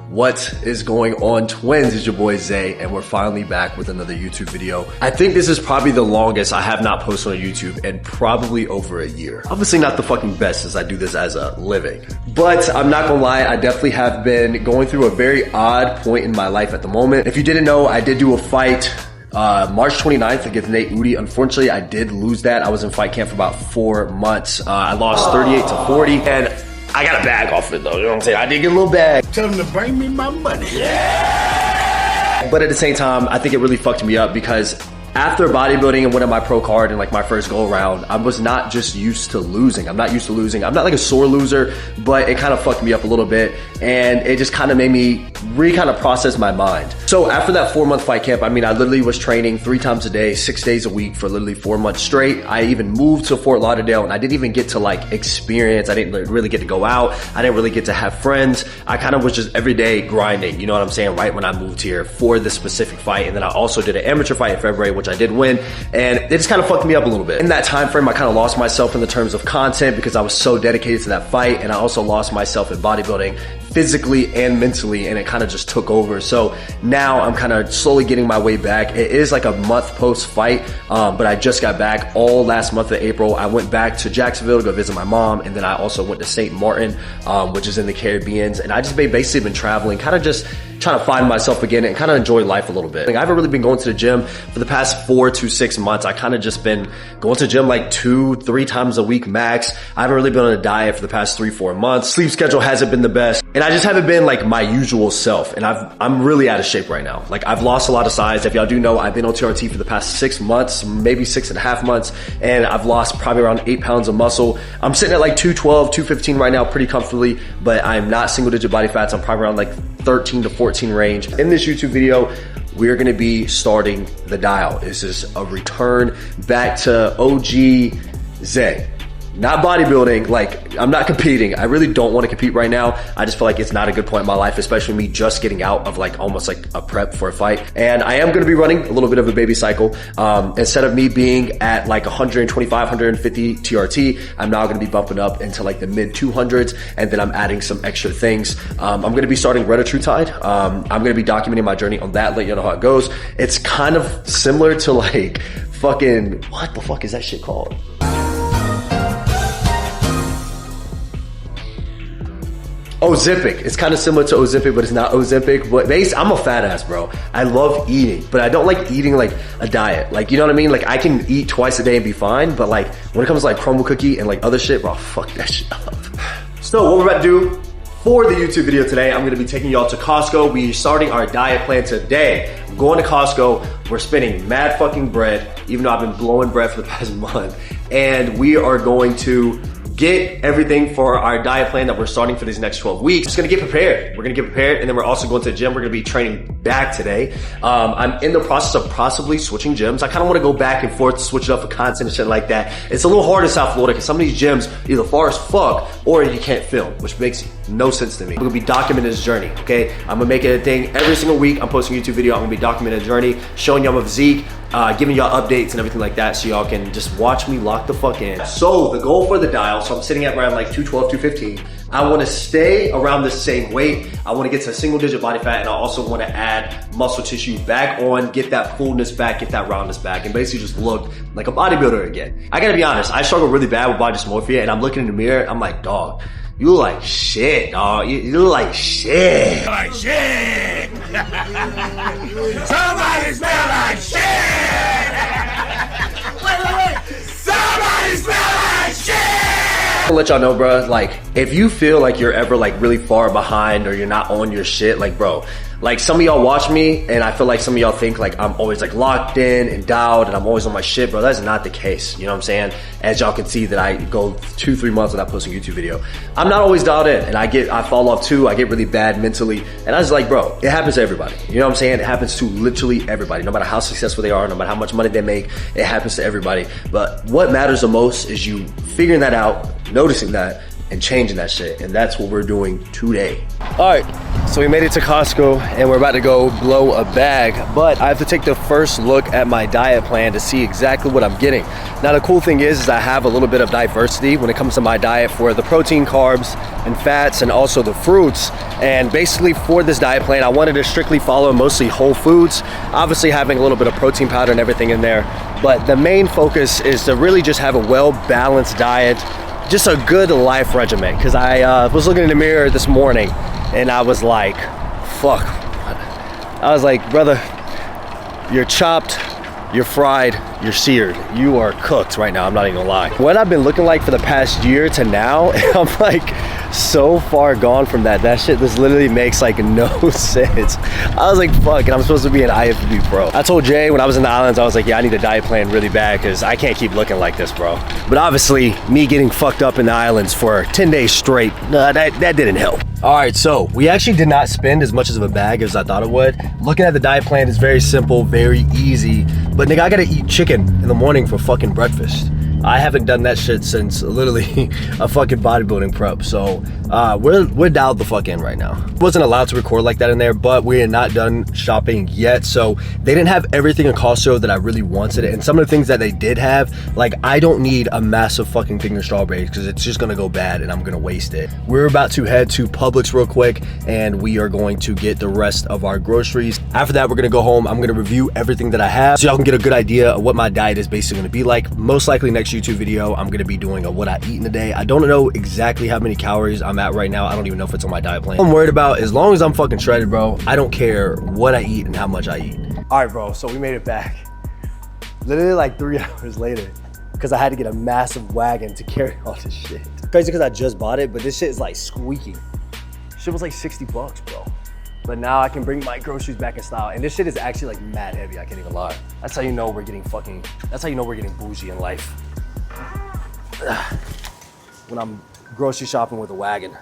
What is going on, twins? It's your boy Zay, and we're finally back with another YouTube video. I think this is probably the longest I have not posted on YouTube in probably over a year. Obviously not the fucking best since I do this as a living, but I'm not gonna lie, I definitely have been going through a very odd point in my life at the moment. If you didn't know, I did do a fight March 29th against Nate Udi. Unfortunately, I did lose that. I was in fight camp for about 4 months. I lost 38 to 40, and I got a bag off it though, you know what I'm saying? I did get a little bag. Tell them to bring me my money. Yeah! But at the same time, I think it really fucked me up because after bodybuilding and winning my pro card and like my first go around, I was not just used to losing. I'm not used to losing. I'm not like a sore loser, but it kind of fucked me up a little bit. And it just kind of made me kind of process my mind. So after that 4-month fight camp, I mean, I literally was training 3 times a day, 6 days a week for literally 4 months straight. I even moved to Fort Lauderdale and I didn't even get to like experience. I didn't really get to go out. I didn't really get to have friends. I kind of was just every day grinding, you know what I'm saying? Right when I moved here for this specific fight. And then I also did an amateur fight in February, which I did win, and it just kind of fucked me up a little bit. In that time frame, I kind of lost myself in the terms of content because I was so dedicated to that fight, and I also lost myself in bodybuilding physically and mentally, and it kind of just took over. So now I'm kind of slowly getting my way back. It is like a month post fight, but I just got back all last month of April. I went back to Jacksonville to go visit my mom, and then I also went to St. Martin, which is in the Caribbean, and I just basically been traveling, kind of just trying to find myself again and kind of enjoy life a little bit. Like, I haven't really been going to the gym for the past 4 to 6 months. I kind of just been going to the gym like 2-3 times a week max. I haven't really been on a diet for the past 3-4 months. Sleep schedule hasn't been the best, and I just haven't been like my usual self, and I'm really out of shape right now. Like, I've lost a lot of size. If y'all do know, I've been on TRT for the past 6 months, maybe 6.5 months, and I've lost probably around 8 pounds of muscle. I'm sitting at like 212, 215 right now pretty comfortably, but I'm not single digit body fats. I'm probably around like 13 to 14 range. In this YouTube video, we're gonna be starting the dial. This is a return back to OG Zay. Not bodybuilding, like, I'm not competing. I really don't want to compete right now. I just feel like it's not a good point in my life, especially me just getting out of like almost like a prep for a fight. And I am going to be running a little bit of a baby cycle. Instead of me being at like 125, 150 TRT, I'm now going to be bumping up into like the mid 200s, and then I'm adding some extra things. I'm going to be starting retatrutide. I'm going to be documenting my journey on that, let you know how it goes. It's kind of similar to like fucking, what the fuck is that shit called? Ozempic. It's kind of similar to Ozempic, but it's not Ozempic. But I'm a fat ass, bro. I love eating, but I don't like eating like a diet. Like, you know what I mean? Like, I can eat twice a day and be fine, but like when it comes to like crumble cookie and like other shit, bro, fuck that shit up. So what we're about to do for the YouTube video today, I'm gonna be taking y'all to Costco. We're starting our diet plan today. I'm going to Costco. We're spending mad fucking bread, even though I've been blowing bread for the past month. And we are going to get everything for our diet plan that we're starting for these next 12 weeks. Just gonna get prepared. We're gonna get prepared, and then we're also going to the gym. We're gonna be training back today. I'm in the process of possibly switching gyms. I kind of want to go back and forth, switch it up for content and shit like that. It's a little hard in South Florida because some of these gyms either far as fuck or you can't film, which makes no sense to me. We're gonna be documenting this journey, okay? I'm gonna make it a thing every single week. I'm posting a YouTube video. I'm gonna be documenting a journey, showing y'all my physique, giving y'all updates and everything like that, so y'all can just watch me lock the fuck in. So the goal for the dial, so I'm sitting at around like 212, 215. I want to stay around the same weight. I want to get to a single digit body fat, and I also want to add muscle tissue back on, get that fullness back, get that roundness back, and basically just look like a bodybuilder again. I gotta be honest, I struggle really bad with body dysmorphia, and I'm looking in the mirror, I'm like, dog, you look like shit, dog. You look like shit. Like shit. Somebody smell like shit. Wait. Somebody smell like shit. I'll let y'all know, bro, like, if you feel like you're ever like really far behind or you're not on your shit, like, bro, like, some of y'all watch me and I feel like some of y'all think like I'm always like locked in and dialed and I'm always on my shit, bro. That's not the case. You know what I'm saying? As y'all can see that I go 2-3 months without posting a YouTube video. I'm not always dialed in, and I fall off too. I get really bad mentally, and I was like, bro, it happens to everybody. You know what I'm saying? It happens to literally everybody. No matter how successful they are, no matter how much money they make, it happens to everybody. But what matters the most is you figuring that out, noticing that, and changing that shit. And that's what we're doing today. All right. So we made it to Costco and we're about to go blow a bag, but I have to take the first look at my diet plan to see exactly what I'm getting. Now the cool thing is I have a little bit of diversity when it comes to my diet for the protein, carbs, and fats, and also the fruits. And basically for this diet plan, I wanted to strictly follow mostly whole foods, obviously having a little bit of protein powder and everything in there. But the main focus is to really just have a well-balanced diet, just a good life regimen. Because I was looking in the mirror this morning and I was like, fuck. I was like, brother, you're chopped, you're fried, you're seared. You are cooked right now, I'm not even gonna lie. What I've been looking like for the past year to now, I'm like so far gone from that. That shit, this literally makes like no sense. I was like, fuck, and I'm supposed to be an IFBB Pro. I told Jay when I was in the islands, I was like, yeah, I need a diet plan really bad because I can't keep looking like this, bro. But obviously, me getting fucked up in the islands for 10 days straight, that didn't help. All right, so we actually did not spend as much of a bag as I thought it would. Looking at the diet plan is very simple, very easy. But nigga, I gotta eat chicken in the morning for fucking breakfast. I haven't done that shit since literally a fucking bodybuilding prep. So we're dialed the fuck in right now. Wasn't allowed to record like that in there, but we are not done shopping yet. So they didn't have everything in Costco that I really wanted. And some of the things that they did have, like I don't need a massive fucking thing of strawberries because it's just gonna go bad and I'm gonna waste it. We're about to head to Publix real quick and we are going to get the rest of our groceries. After that, we're gonna go home. I'm gonna review everything that I have so y'all can get a good idea of what my diet is basically gonna be like. Most likely next YouTube video, I'm gonna be doing a what I eat in a day. I don't know exactly how many calories I'm at right now. I don't even know if it's on my diet plan. I'm worried about, as long as I'm fucking shredded, bro, I don't care what I eat and how much I eat. All right, bro, so we made it back. Literally like 3 hours later, because I had to get a massive wagon to carry all this shit. Crazy because I just bought it, but this shit is like squeaky. Shit was like 60 bucks, bro. But now I can bring my groceries back in style. And this shit is actually like mad heavy, I can't even lie. That's how you know we're getting fucking, that's how you know we're getting bougie in life. When I'm grocery shopping with a wagon.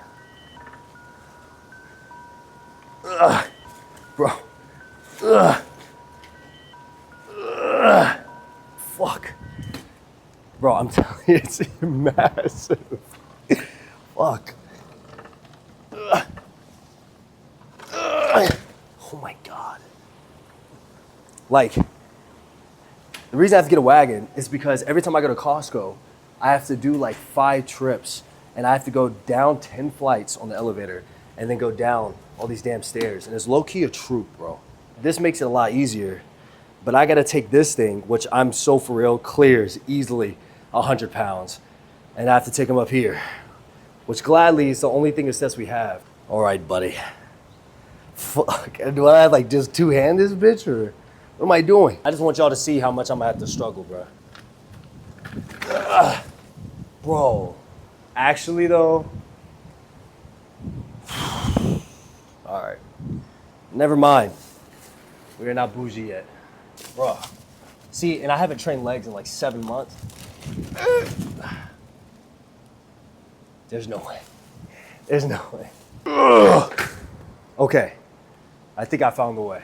Bro. Fuck. Bro, I'm telling you, it's massive. Fuck. Oh my God. Like, the reason I have to get a wagon is because every time I go to Costco, I have to do like 5 trips and I have to go down 10 flights on the elevator and then go down all these damn stairs. And it's low-key a troop, bro. This makes it a lot easier, but I gotta take this thing, which I'm so for real, clears easily 100 pounds. And I have to take them up here, which gladly is the only thing of steps we have. All right, buddy. Fuck, do I have like just 2-hand this bitch or what am I doing? I just want y'all to see how much I'm gonna have to struggle, bro. Bro, actually though, all right, never mind. We are not bougie yet. Bro, see, and I haven't trained legs in like 7 months. There's no way. There's no way. Okay, I think I found the way.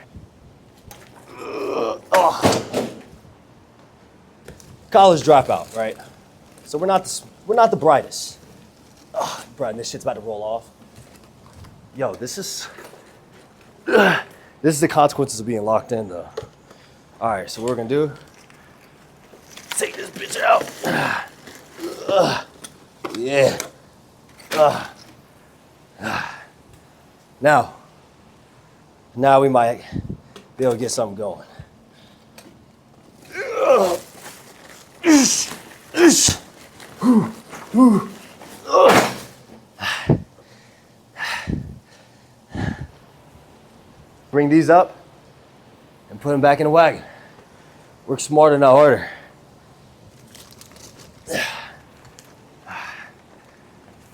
College dropout, right? So we're not the brightest. Bro, and this shit's about to roll off. Yo, this is the consequences of being locked in, though. All right, so what we're gonna do? Take this bitch out. Yeah. Now we might be able to get something going. Bring these up and put them back in the wagon. Work smarter, not harder.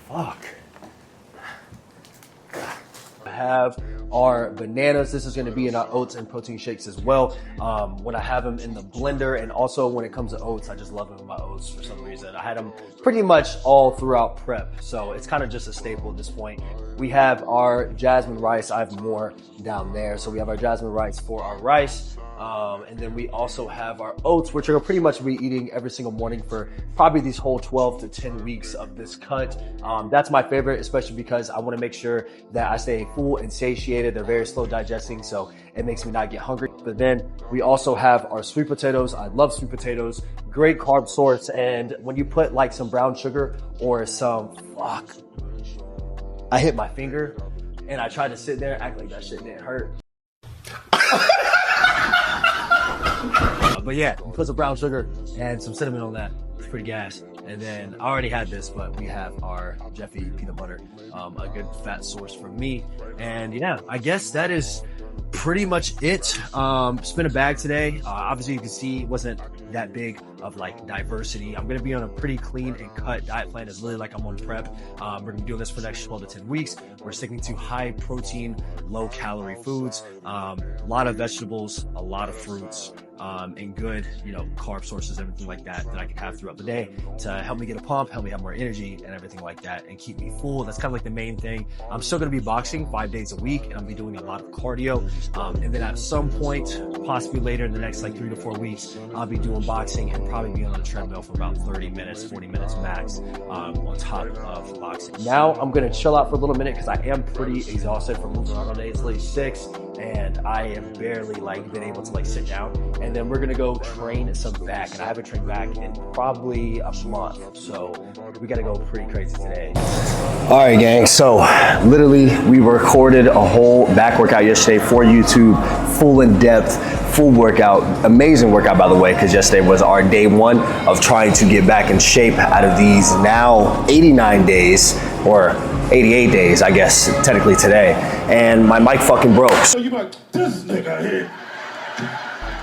Fuck. I have our bananas. This is going to be in our oats and protein shakes as well. When I have them in the blender, and also when it comes to oats, I just love them in my oats for some reason. I had them pretty much all throughout prep, so it's kind of just a staple at this point. We have our jasmine rice. I have more down there. So we have our jasmine rice for our rice. And then we also have our oats, which are pretty much be eating every single morning for probably these whole 12 to 10 weeks of this cut. That's my favorite, especially because I want to make sure that I stay full and satiated. They're very slow digesting, so it makes me not get hungry. But then we also have our sweet potatoes. I love sweet potatoes, great carb source. And when you put like some brown sugar or some, I hit my finger and I tried to sit there, act like that shit didn't hurt. But yeah, you put some brown sugar and some cinnamon on that. It's pretty gas. And then I already had this, but we have our Jeffy peanut butter, a good fat source for me. And yeah, I guess that is pretty much it. Spin a bag today. Obviously you can see it wasn't that big of like diversity. I'm going to be on a pretty clean and cut diet plan. It's really like I'm on prep. We're going to be doing this for the next 12 to 10 weeks. We're sticking to high protein, low calorie foods, a lot of vegetables, a lot of fruits, and good, carb sources, everything like that I can have throughout the day to help me get a pump, help me have more energy and everything like that, and keep me full. That's kind of like the main thing. I'm still going to be boxing 5 days a week, and I'll be doing a lot of cardio. And then at some point, possibly later in the next like 3 to 4 weeks, I'll be doing boxing and probably be on the treadmill for about 30 minutes, 40 minutes max, on top of boxing. Now I'm going to chill out for a little minute because I am pretty exhausted from moving around all day. It's late 6 and I have barely been able to sit down. And then we're gonna go train some back, and I haven't trained back in probably a month, so we gotta go pretty crazy today. All right, gang, so literally we recorded a whole back workout yesterday for YouTube, full in depth, full workout, amazing workout by the way, because yesterday was our day 1 of trying to get back in shape out of these now 89 days, or 88 days, I guess, technically today, and my mic fucking broke. So you like, this nigga here.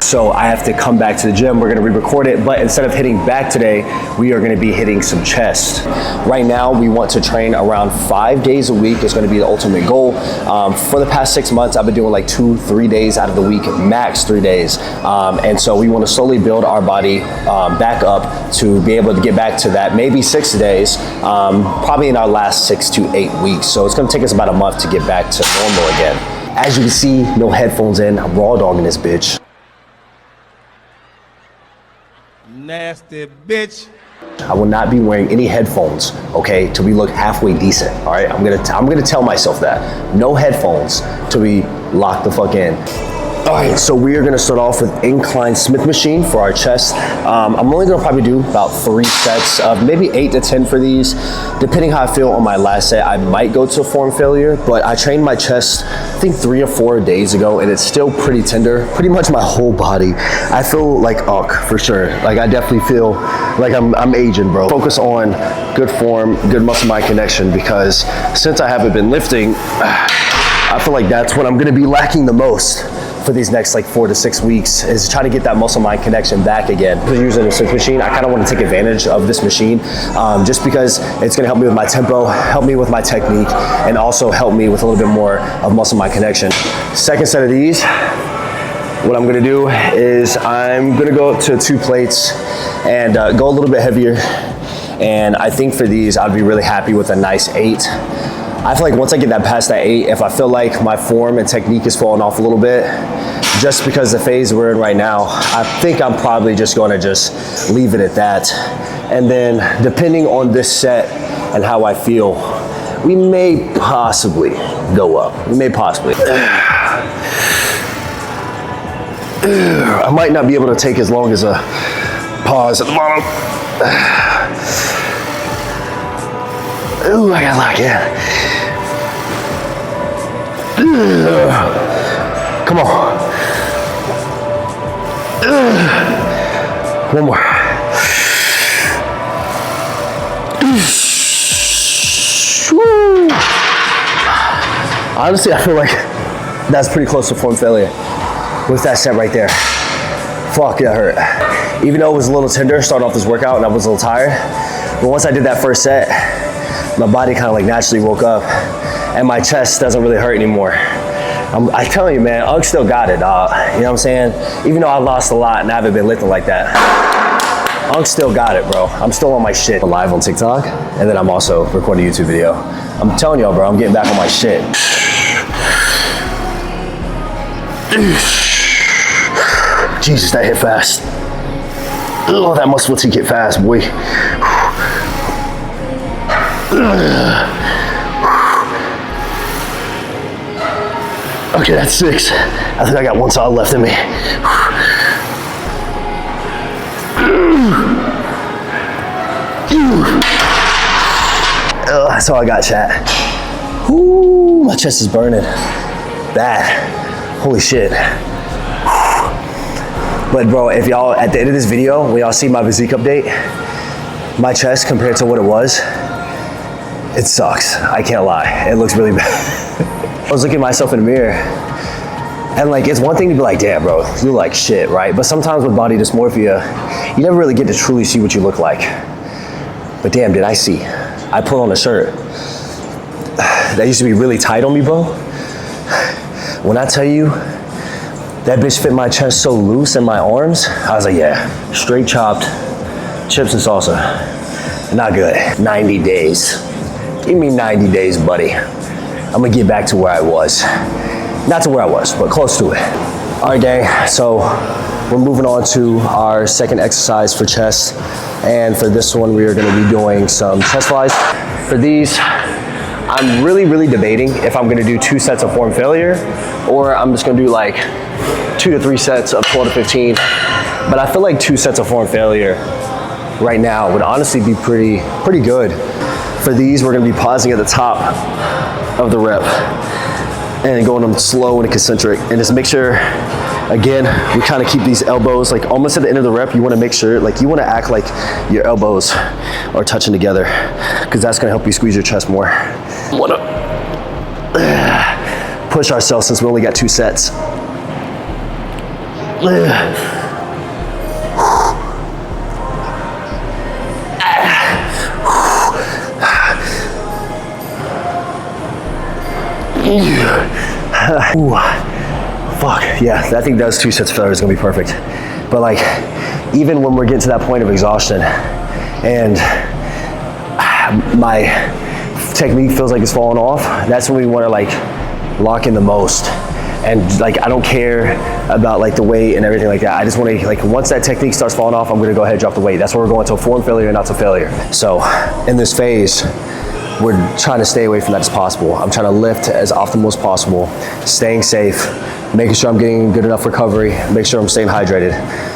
So I have to come back to the gym. We're gonna re-record it, but instead of hitting back today, we are gonna be hitting some chest. Right now, we want to train around 5 days a week. It's gonna be the ultimate goal. For the past 6 months, I've been doing like 2-3 days out of the week, max 3 days. And so we wanna slowly build our body back up to be able to get back to that, maybe 6 days, probably in our last 6 to 8 weeks. So it's gonna take us about a month to get back to normal again. As you can see, no headphones in, I'm raw dogging this bitch. Nasty bitch. I will not be wearing any headphones, okay, till we look halfway decent, all right? I'm gonna tell myself that. No headphones till we lock the fuck in. All right, so we are gonna start off with incline Smith machine for our chest. I'm only gonna probably do about 3 sets of maybe 8 to 10 for these. Depending how I feel on my last set, I might go to form failure, but I trained my chest, I think 3 or 4 days ago, and it's still pretty tender, pretty much my whole body. I feel like for sure. Like I definitely feel like I'm aging, bro. Focus on good form, good muscle-mind connection, because since I haven't been lifting, I feel like that's what I'm gonna be lacking the most for these next 4 to 6 weeks, is trying to get that muscle mind connection back again. Because using a Smith machine, I kind of want to take advantage of this machine, just because it's going to help me with my tempo, help me with my technique, and also help me with a little bit more of muscle mind connection. Second set of these, what I'm going to do is I'm going to go up to 2 plates and go a little bit heavier. And I think for these, I'd be really happy with a nice 8. I feel like once I get past that 8, if I feel like my form and technique is falling off a little bit, just because the phase we're in right now, I think I'm probably just gonna leave it at that. And then depending on this set and how I feel, we may possibly go up. We may possibly. I might not be able to take as long as a pause at the bottom. Ooh, I got lock, yeah. Come on. One more. Honestly, I feel like that's pretty close to form failure with that set right there. Fuck, that hurt. Even though it was a little tender starting off this workout and I was a little tired, but once I did that first set, my body kind of naturally woke up and my chest doesn't really hurt anymore. I tell you, man, Ugg still got it, dog. You know what I'm saying? Even though I lost a lot and I haven't been lifting like that, Ugg still got it, bro. I'm still on my shit. I'm live on TikTok, and then I'm also recording a YouTube video. I'm telling y'all, bro, I'm getting back on my shit. Jesus, that hit fast. Oh, that muscle fatigue hit fast, boy. Okay, that's 6. I think I got 1 solid left in me. That's all I got, chat. Ooh, my chest is burning. Bad. Holy shit. But bro, if y'all, at the end of this video, when y'all see my physique update, my chest compared to what it was, it sucks. I can't lie. It looks really bad. I was looking at myself in the mirror, and like, it's one thing to be like, damn bro, you look like shit, right? But sometimes with body dysmorphia, you never really get to truly see what you look like. But damn, did I see. I put on a shirt that used to be really tight on me, bro. When I tell you, that bitch fit my chest so loose and my arms, I was like, yeah, straight chopped, chips and salsa. Not good. 90 days. Give me 90 days, buddy. I'm gonna get back to where I was. Not to where I was, but close to it. All right, gang, so we're moving on to our second exercise for chest. And for this one, we are gonna be doing some chest flies. For these, I'm really debating if I'm gonna do 2 sets of form failure, or I'm just gonna do like 2 to 3 sets of 12 to 15. But I feel like 2 sets of form failure right now would honestly be pretty good. For these, we're gonna be pausing at the top of the rep and going them slow and concentric, and just make sure, again, we kind of keep these elbows like almost at the end of the rep. You want to make sure, like, you want to act like your elbows are touching together, because that's going to help you squeeze your chest more. Want to push ourselves since we only got 2 sets. Ooh, fuck, yeah, I think those 2 sets of failure is gonna be perfect. But like, even when we're getting to that point of exhaustion and my technique feels like it's falling off, that's when we wanna like lock in the most. And like, I don't care about like the weight and everything like that. I just wanna, like, once that technique starts falling off, I'm gonna go ahead and drop the weight. That's where we're going to form failure and not to failure. So in this phase, we're trying to stay away from that as possible. I'm trying to lift as optimal as possible, staying safe, making sure I'm getting good enough recovery, make sure I'm staying hydrated,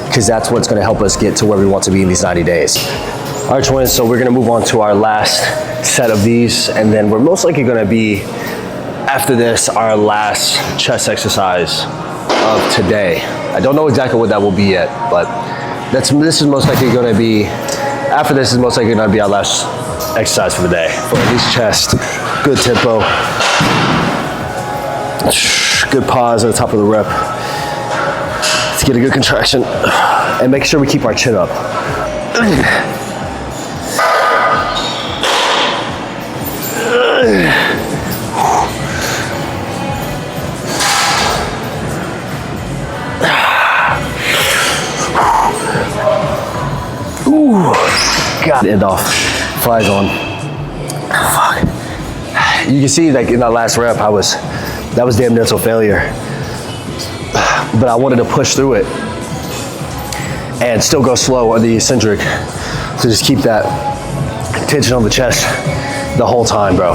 because that's what's gonna help us get to where we want to be in these 90 days. All right, twins, so we're gonna move on to our last set of these, and then we're most likely gonna be, after this, our last chest exercise of today. I don't know exactly what that will be yet, but this is most likely gonna be, after this is most likely gonna be our last exercise for the day. For at least chest, good tempo, good pause at the top of the rep. Let's get a good contraction and make sure we keep our chin up. Ooh, got it off. Flies on. Fuck. You can see, like, in that last rep, that was damn near to failure. But I wanted to push through it and still go slow on the eccentric to just keep that tension on the chest the whole time, bro.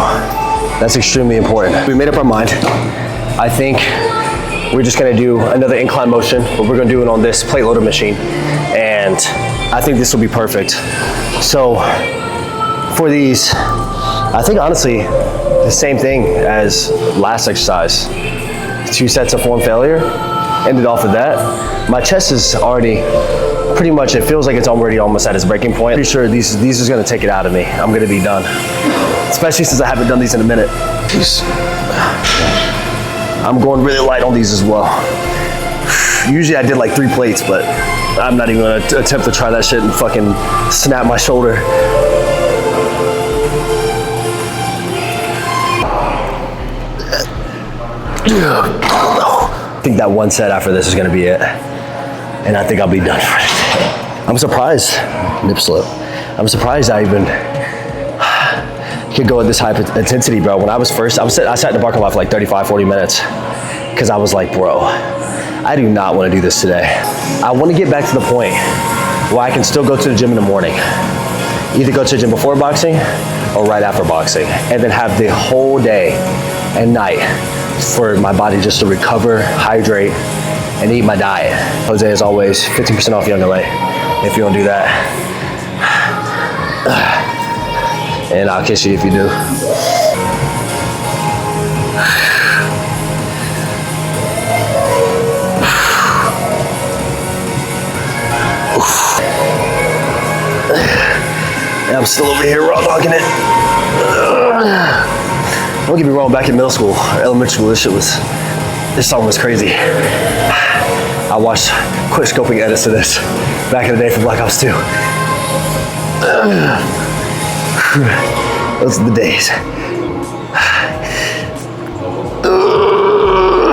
That's extremely important. We made up our mind. I think we're just gonna do another incline motion, but we're gonna do it on this plate loader machine. And I think this will be perfect. So, for these, I think honestly, the same thing as last exercise. 2 sets of form failure, ended off with that. My chest is already pretty much, it feels like it's already almost at its breaking point. Pretty sure these is gonna take it out of me. I'm gonna be done. Especially since I haven't done these in a minute. Jeez. I'm going really light on these as well. Usually I did like 3 plates, but I'm not even gonna attempt to try that shit and fucking snap my shoulder. I think that 1 set after this is gonna be it. And I think I'll be done for it. I'm surprised, nip slip. I'm surprised I even could go at this high intensity, bro. When I was first, I sat in the parking lot for like 35, 40 minutes. Cause I was like, bro, I do not want to do this today. I want to get back to the point where I can still go to the gym in the morning. Either go to the gym before boxing or right after boxing, and then have the whole day and night for my body just to recover, hydrate, and eat my diet. Jose, as always, 15% off Young LA if you don't do that. And I'll kiss you if you do. And I'm still over here raw dogging it. Don't get me wrong, back in middle school, or elementary school, this song was crazy. I watched quick scoping edits of this back in the day for Black Ops 2. Those are the days.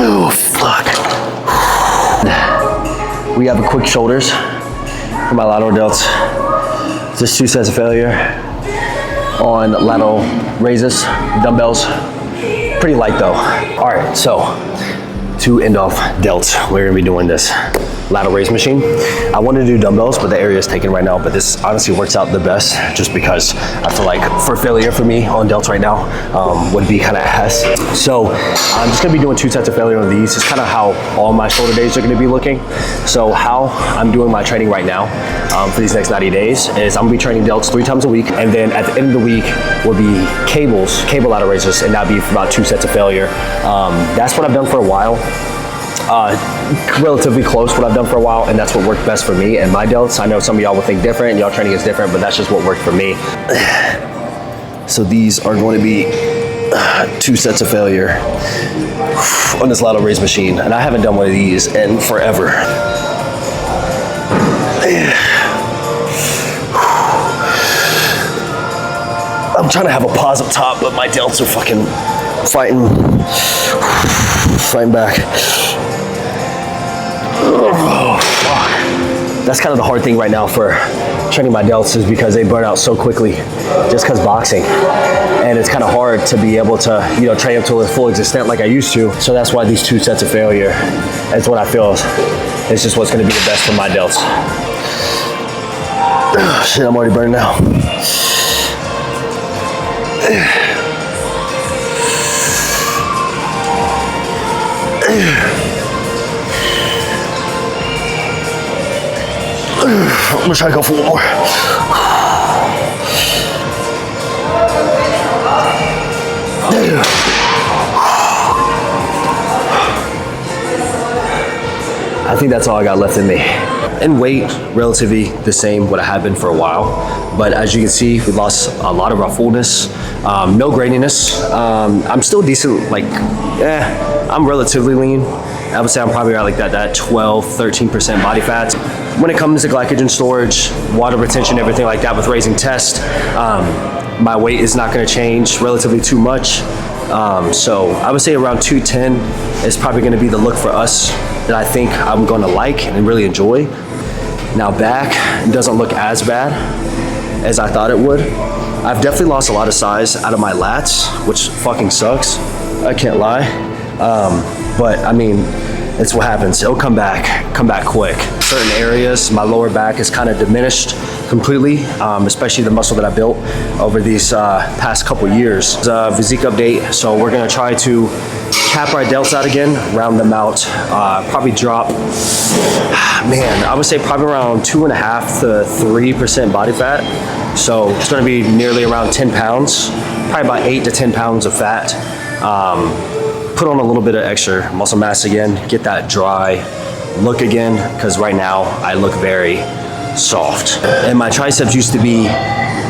Oh, fuck. We have a quick shoulders for my lateral delts. Just 2 sets of failure on lateral raises, dumbbells. Pretty light though. All right, so to end off delts, we're gonna be doing this lateral raise machine. I wanted to do dumbbells, but the area is taken right now, but this honestly works out the best just because I feel like for failure for me on delts right now would be kind of ass. So I'm just gonna be doing 2 sets of failure on these. It's kind of how all my shoulder days are gonna be looking. So how I'm doing my training right now for these next 90 days is I'm gonna be training delts 3 times a week, and then at the end of the week will be cable lateral raises, and that'll be for about 2 sets of failure. That's what I've done for a while. Relatively close what I've done for a while, and that's what worked best for me and my delts. I know some of y'all will think different and y'all training is different, but that's just what worked for me. So these are going to be 2 sets of failure on this lateral raise machine, and I haven't done one of these in forever. I'm trying to have a pause up top, but my delts are fucking fighting back. Oh, fuck. That's kind of the hard thing right now for training my delts, is because they burn out so quickly just because boxing. And it's kind of hard to be able to, train them to a full extent like I used to. So that's why these 2 sets of failure is what I feel is just what's going to be the best for my delts. Oh, shit, I'm already burning now. I'm gonna try to go for one more. I think that's all I got left in me. And weight, relatively the same, what I have been for a while. But as you can see, we lost a lot of our fullness, no graininess. I'm still decent, I'm relatively lean. I would say I'm probably at like that 12, 13% body fat. When it comes to glycogen storage, water retention, everything like that with raising test, my weight is not gonna change relatively too much. So I would say around 210 is probably gonna be the look for us that I think I'm gonna like and really enjoy. Now back doesn't look as bad as I thought it would. I've definitely lost a lot of size out of my lats, which fucking sucks. I can't lie. But I mean, it's what happens. It'll come back quick. Certain areas, my lower back is kind of diminished completely, especially the muscle that I built over these past couple years. It's a physique update, so we're gonna try to cap our delts out again, round them out, probably drop, man, I would say probably around 2.5 to 3% body fat. So it's gonna be nearly around 10 pounds, probably about 8 to 10 pounds of fat. Put on a little bit of extra muscle mass again, get that dry look again, because right now I look very soft. And my triceps used to be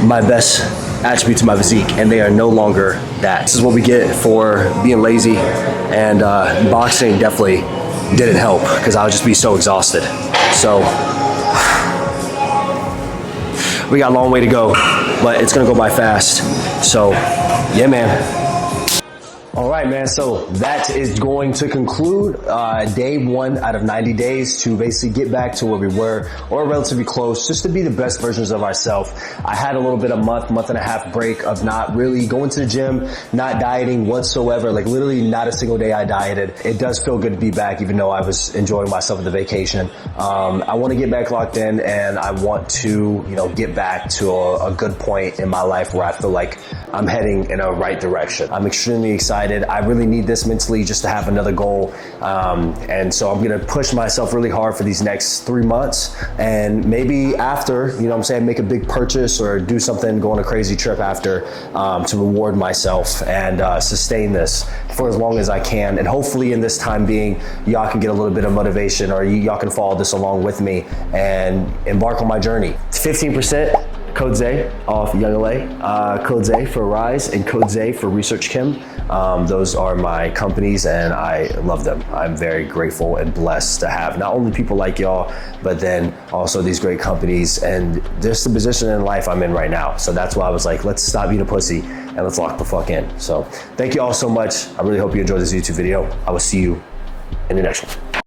my best attribute to my physique, and they are no longer that. This is what we get for being lazy, and boxing definitely didn't help because I would just be so exhausted. So we got a long way to go, but it's gonna go by fast. So yeah, man. All right. right, man. So that is going to conclude day 1 out of 90 days to basically get back to where we were or relatively close, just to be the best versions of ourselves. I had a little bit of month and a half break of not really going to the gym, not dieting whatsoever, like literally not a single day I dieted. It does feel good to be back, even though I was enjoying myself at the vacation. I want to get back locked in, and I want to, get back to a good point in my life where I feel like I'm heading in a right direction. I'm extremely excited. I really need this mentally just to have another goal. And so I'm gonna push myself really hard for these next 3 months. And maybe after, make a big purchase or do something, go on a crazy trip after, to reward myself and sustain this for as long as I can. And hopefully in this time being, y'all can get a little bit of motivation, or y'all can follow this along with me and embark on my journey. 15%. Code Zay off Young LA, Code Zay for Rise, and Code Zay for Research Kim. Those are my companies, and I love them. I'm very grateful and blessed to have not only people like y'all, but then also these great companies, and just the position in life I'm in right now. So that's why I was like, let's stop being a pussy and let's lock the fuck in. So thank you all so much. I really hope you enjoyed this YouTube video. I will see you in the next one.